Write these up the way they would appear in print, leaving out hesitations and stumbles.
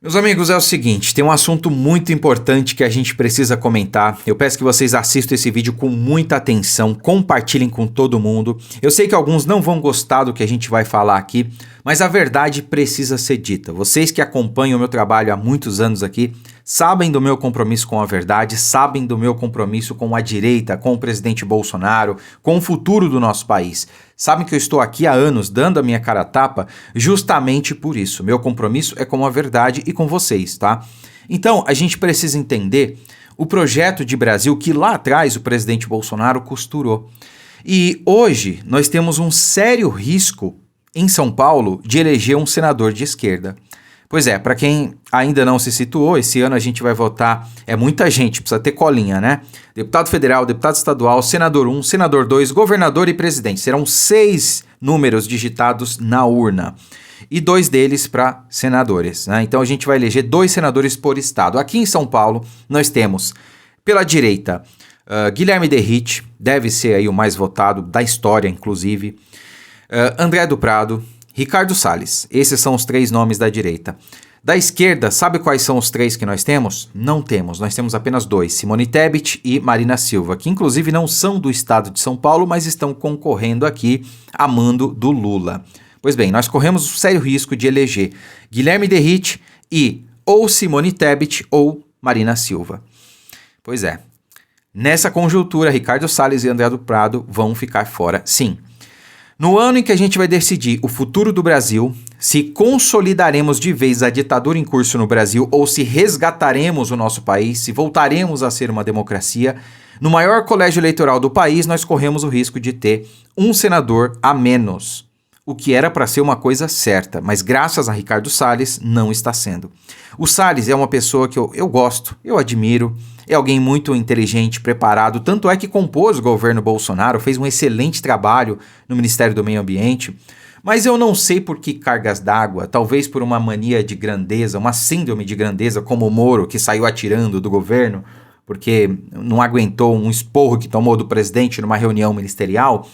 Meus amigos, é o seguinte, tem um assunto muito importante que a gente precisa comentar. Eu peço que vocês assistam esse vídeo com muita atenção, compartilhem com todo mundo. Eu sei que alguns não vão gostar do que a gente vai falar aqui, mas a verdade precisa ser dita. Vocês que acompanham o meu trabalho há muitos anos aqui, sabem do meu compromisso com a verdade, sabem do meu compromisso com a direita, com o presidente Bolsonaro, com o futuro do nosso país. Sabem que eu estou aqui há anos dando a minha cara a tapa justamente por isso. Meu compromisso é com a verdade e com vocês, tá? Então, a gente precisa entender o projeto de Brasil que lá atrás o presidente Bolsonaro costurou. E hoje nós temos um sério risco em São Paulo de eleger um senador de esquerda. Pois é, para quem ainda não se situou, esse ano a gente vai votar, muita gente, precisa ter colinha, né? Deputado federal, deputado estadual, senador 1, senador 2, governador e presidente. Serão 6 números digitados na urna e 2 deles para senadores, né? Então a gente vai eleger 2 senadores por estado. Aqui em São Paulo nós temos, pela direita, Guilherme Derrite, deve ser aí o mais votado da história, inclusive, André do Prado, Ricardo Salles. Esses são os 3 nomes da direita. Da esquerda, sabe quais são os 3 que nós temos? Não temos, nós temos apenas 2, Simone Tebet e Marina Silva, que inclusive não são do estado de São Paulo, mas estão concorrendo aqui a mando do Lula. Pois bem, nós corremos o sério risco de eleger Guilherme Derrite e ou Simone Tebet ou Marina Silva. Pois é, nessa conjuntura, Ricardo Salles e André do Prado vão ficar fora, sim. No ano em que a gente vai decidir o futuro do Brasil, se consolidaremos de vez a ditadura em curso no Brasil ou se resgataremos o nosso país, se voltaremos a ser uma democracia, no maior colégio eleitoral do país nós corremos o risco de ter um senador a menos. O que era para ser uma coisa certa, mas graças a Ricardo Salles não está sendo. O Salles é uma pessoa que eu gosto, eu admiro, é alguém muito inteligente, preparado, tanto é que compôs o governo Bolsonaro, fez um excelente trabalho no Ministério do Meio Ambiente, mas eu não sei por que cargas d'água, talvez por uma mania de grandeza, uma síndrome de grandeza como o Moro, que saiu atirando do governo, porque não aguentou um esporro que tomou do presidente numa reunião ministerial.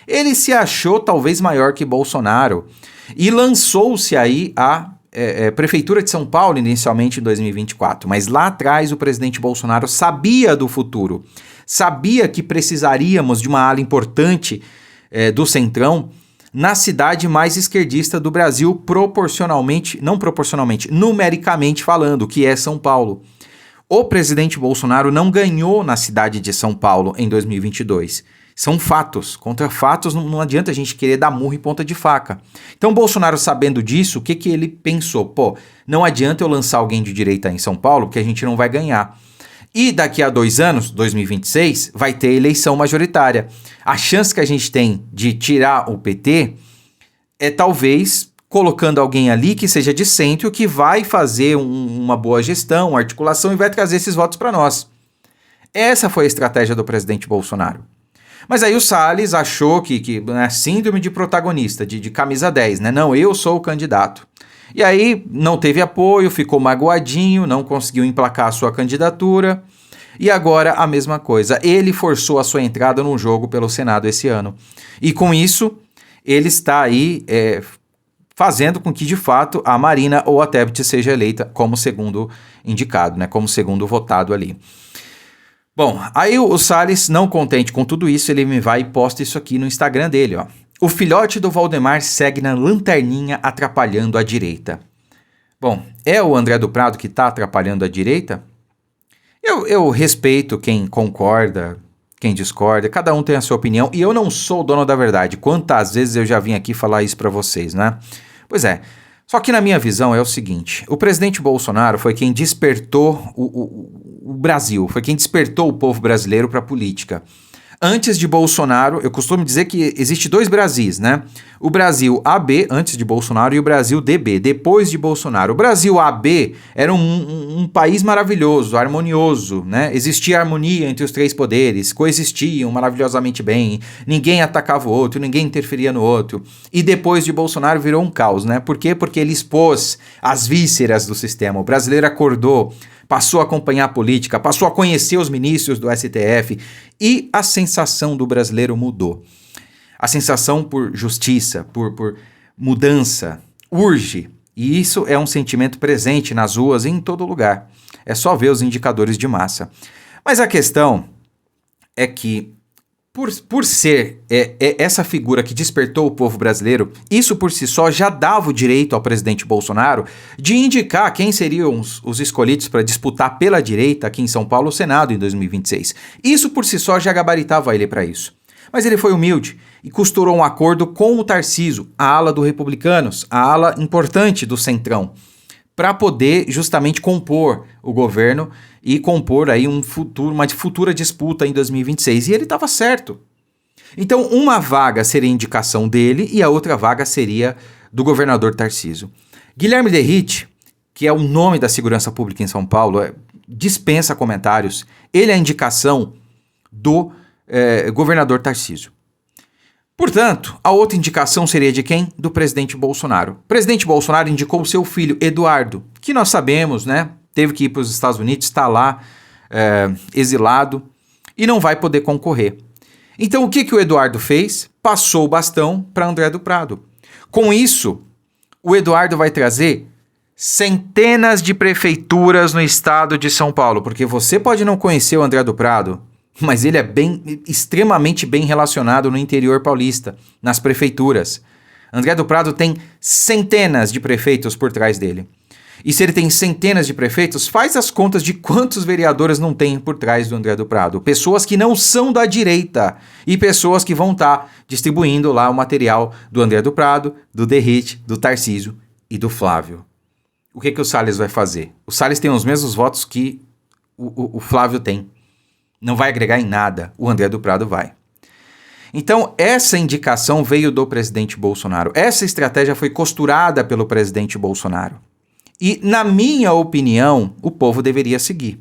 Ele se achou talvez maior que Bolsonaro e lançou-se aí a Prefeitura de São Paulo inicialmente em 2024. Mas lá atrás o presidente Bolsonaro sabia do futuro, sabia que precisaríamos de uma ala importante do Centrão na cidade mais esquerdista do Brasil, numericamente falando, que é São Paulo. O presidente Bolsonaro não ganhou na cidade de São Paulo em 2022. São fatos. Contra fatos não adianta a gente querer dar murro em ponta de faca. Então, Bolsonaro, sabendo disso, o que ele pensou? Não adianta eu lançar alguém de direita em São Paulo, porque a gente não vai ganhar. E daqui a 2 anos, 2026, vai ter eleição majoritária. A chance que a gente tem de tirar o PT é talvez colocando alguém ali que seja de centro, que vai fazer uma boa gestão, uma articulação e vai trazer esses votos para nós. Essa foi a estratégia do presidente Bolsonaro. Mas aí o Salles achou que síndrome de protagonista, de camisa 10, né? Não, eu sou o candidato. E aí não teve apoio, ficou magoadinho, não conseguiu emplacar a sua candidatura. E agora a mesma coisa. Ele forçou a sua entrada no jogo pelo Senado esse ano. E com isso, ele está aí fazendo com que, de fato, a Marina ou a Tebet seja eleita como segundo indicado, né? Como segundo votado ali. Bom, aí o Salles, não contente com tudo isso, ele me vai e posta isso aqui no Instagram dele, ó. O filhote do Valdemar segue na lanterninha atrapalhando a direita. Bom, é o André do Prado que está atrapalhando a direita? Eu respeito quem concorda, quem discorda, cada um tem a sua opinião e eu não sou o dono da verdade. Quantas vezes eu já vim aqui falar isso para vocês, né? Pois é. Só que na minha visão é o seguinte, o presidente Bolsonaro foi quem despertou o Brasil, foi quem despertou o povo brasileiro para a política. Antes de Bolsonaro, eu costumo dizer que existe 2 Brasis, né? O Brasil AB, antes de Bolsonaro, e o Brasil DB, depois de Bolsonaro. O Brasil AB era um país maravilhoso, harmonioso, né? Existia harmonia entre os 3 poderes, coexistiam maravilhosamente bem, ninguém atacava o outro, ninguém interferia no outro. E depois de Bolsonaro virou um caos, né? Por quê? Porque ele expôs as vísceras do sistema. O brasileiro acordou, passou a acompanhar a política, passou a conhecer os ministros do STF e a sensação do brasileiro mudou. A sensação por justiça, por mudança, urge. E isso é um sentimento presente nas ruas em todo lugar. É só ver os indicadores de massa. Mas a questão é que, por ser essa figura que despertou o povo brasileiro, isso por si só já dava o direito ao presidente Bolsonaro de indicar quem seriam os escolhidos para disputar pela direita aqui em São Paulo o Senado em 2026. Isso por si só já gabaritava ele para isso. Mas ele foi humilde e costurou um acordo com o Tarcísio, a ala do Republicanos, a ala importante do Centrão, para poder justamente compor o governo e compor aí uma futura disputa em 2026. E ele estava certo. Então, uma vaga seria indicação dele e a outra vaga seria do governador Tarcísio. Guilherme Derrite, que é o nome da segurança pública em São Paulo, dispensa comentários. Ele é a indicação do governador Tarcísio. Portanto, a outra indicação seria de quem? Do presidente Bolsonaro. O presidente Bolsonaro indicou o seu filho, Eduardo, que nós sabemos, né? Teve que ir para os Estados Unidos, está lá exilado e não vai poder concorrer. Então, o que o Eduardo fez? Passou o bastão para André do Prado. Com isso, o Eduardo vai trazer centenas de prefeituras no estado de São Paulo, porque você pode não conhecer o André do Prado, mas ele é extremamente bem relacionado no interior paulista, nas prefeituras. André do Prado tem centenas de prefeitos por trás dele. E se ele tem centenas de prefeitos, faz as contas de quantos vereadores não tem por trás do André do Prado. Pessoas que não são da direita e pessoas que vão estar distribuindo lá o material do André do Prado, do Derrite, do Tarcísio e do Flávio. O que o Salles vai fazer? O Salles tem os mesmos votos que o Flávio tem. Não vai agregar em nada, o André do Prado vai. Então, essa indicação veio do presidente Bolsonaro. Essa estratégia foi costurada pelo presidente Bolsonaro. E, na minha opinião, o povo deveria seguir.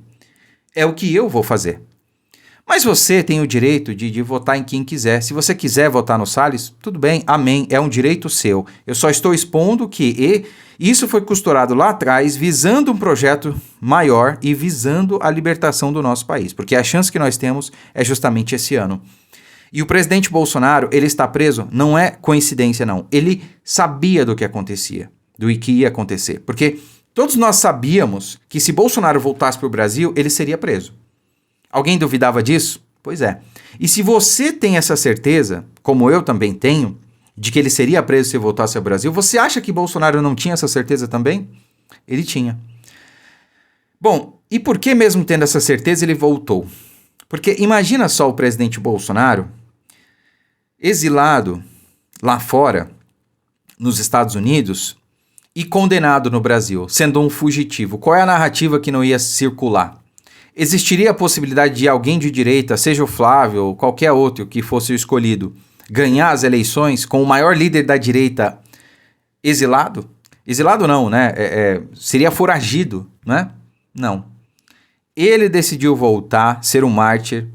É o que eu vou fazer. Mas você tem o direito de votar em quem quiser. Se você quiser votar no Salles, tudo bem, amém, é um direito seu. Eu só estou expondo que isso foi costurado lá atrás, visando um projeto maior e visando a libertação do nosso país. Porque a chance que nós temos é justamente esse ano. E o presidente Bolsonaro, ele está preso, não é coincidência não. Ele sabia do que acontecia, do que ia acontecer. Porque todos nós sabíamos que se Bolsonaro voltasse para o Brasil, ele seria preso. Alguém duvidava disso? Pois é. E se você tem essa certeza, como eu também tenho, de que ele seria preso se voltasse ao Brasil, você acha que Bolsonaro não tinha essa certeza também? Ele tinha. Bom, e por que mesmo tendo essa certeza ele voltou? Porque imagina só o presidente Bolsonaro exilado lá fora, nos Estados Unidos, e condenado no Brasil, sendo um fugitivo. Qual é a narrativa que não ia circular? Existiria a possibilidade de alguém de direita, seja o Flávio ou qualquer outro que fosse o escolhido, ganhar as eleições com o maior líder da direita exilado? Exilado não, né? Seria foragido, né? Não. Ele decidiu voltar, ser um mártir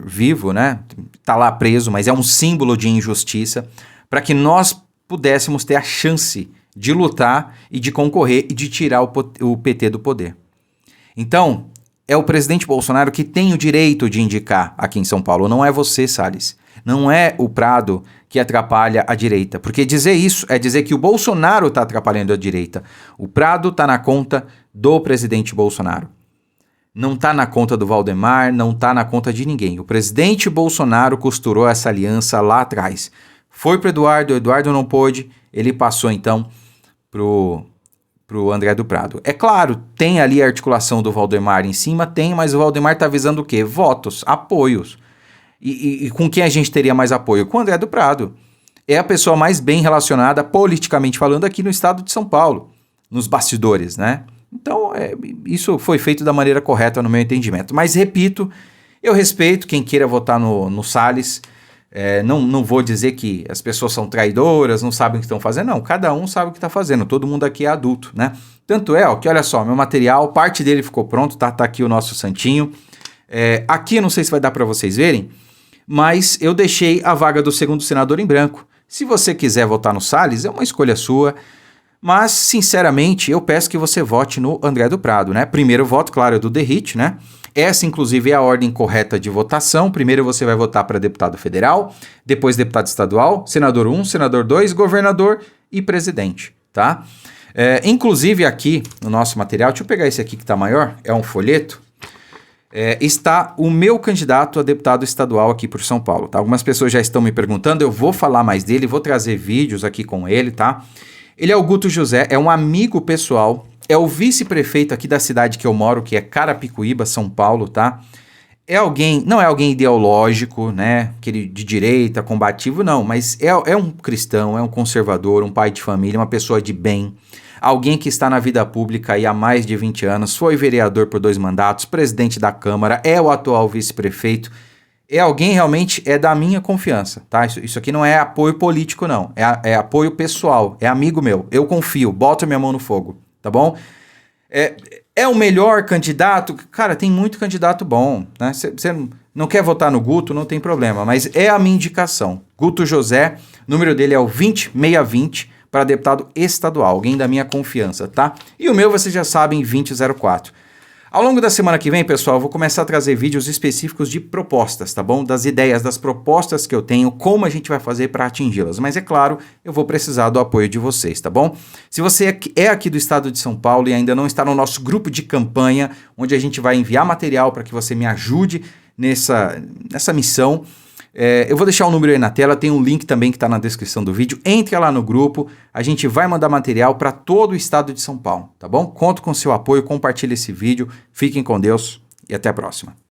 vivo, né? Tá lá preso, mas é um símbolo de injustiça, para que nós pudéssemos ter a chance de lutar e de concorrer e de tirar o PT do poder. Então, é o presidente Bolsonaro que tem o direito de indicar aqui em São Paulo, não é você, Salles. Não é o Prado que atrapalha a direita, porque dizer isso é dizer que o Bolsonaro está atrapalhando a direita. O Prado está na conta do presidente Bolsonaro. Não está na conta do Valdemar, não está na conta de ninguém. O presidente Bolsonaro costurou essa aliança lá atrás. Foi para o Eduardo não pôde, ele passou então pro André do Prado. É claro, tem ali a articulação do Valdemar em cima, tem, mas o Valdemar está visando o quê? Votos, apoios. E com quem a gente teria mais apoio? Com o André do Prado. É a pessoa mais bem relacionada, politicamente falando, aqui no estado de São Paulo, nos bastidores, né? Então, isso foi feito da maneira correta no meu entendimento. Mas, repito, eu respeito quem queira votar no Salles. Não vou dizer que as pessoas são traidoras, não sabem o que estão fazendo. Não, cada um sabe o que está fazendo. Todo mundo aqui é adulto, né? Tanto é, que olha só, meu material, parte dele ficou pronto, tá aqui o nosso santinho. Aqui eu não sei se vai dar para vocês verem, mas eu deixei a vaga do segundo senador em branco. Se você quiser votar no Salles, é uma escolha sua. Mas, sinceramente, eu peço que você vote no André do Prado, né? Primeiro voto, claro, é do Derrite, né? Essa, inclusive, é a ordem correta de votação. Primeiro você vai votar para deputado federal, depois deputado estadual, senador 1, senador 2, governador e presidente, tá? Inclusive aqui no nosso material, deixa eu pegar esse aqui que está maior, é um folheto, está o meu candidato a deputado estadual aqui por São Paulo, tá? Algumas pessoas já estão me perguntando, eu vou falar mais dele, vou trazer vídeos aqui com ele, tá? Ele é o Guto José, é um amigo pessoal, é o vice-prefeito aqui da cidade que eu moro, que é Carapicuíba, São Paulo, tá? Não é alguém ideológico, né? Aquele de direita, combativo, não, mas é um cristão, é um conservador, um pai de família, uma pessoa de bem, alguém que está na vida pública aí há mais de 20 anos, foi vereador por 2 mandatos, presidente da Câmara, é o atual vice-prefeito, é alguém realmente da minha confiança, tá? Isso aqui não é apoio político, não, é apoio pessoal, é amigo meu, eu confio, boto minha mão no fogo, tá bom? É o melhor candidato? Cara, tem muito candidato bom, né? Você não quer votar no Guto, não tem problema, mas é a minha indicação. Guto José, o número dele é o 20620 para deputado estadual, alguém da minha confiança, tá? E o meu, vocês já sabem, 2004. Ao longo da semana que vem, pessoal, eu vou começar a trazer vídeos específicos de propostas, tá bom? Das ideias, das propostas que eu tenho, como a gente vai fazer para atingi-las. Mas é claro, eu vou precisar do apoio de vocês, tá bom? Se você é aqui do estado de São Paulo e ainda não está no nosso grupo de campanha, onde a gente vai enviar material para que você me ajude nessa missão, eu vou deixar o número aí na tela, tem um link também que está na descrição do vídeo. Entre lá no grupo, a gente vai mandar material para todo o estado de São Paulo, tá bom? Conto com seu apoio, compartilhe esse vídeo, fiquem com Deus e até a próxima.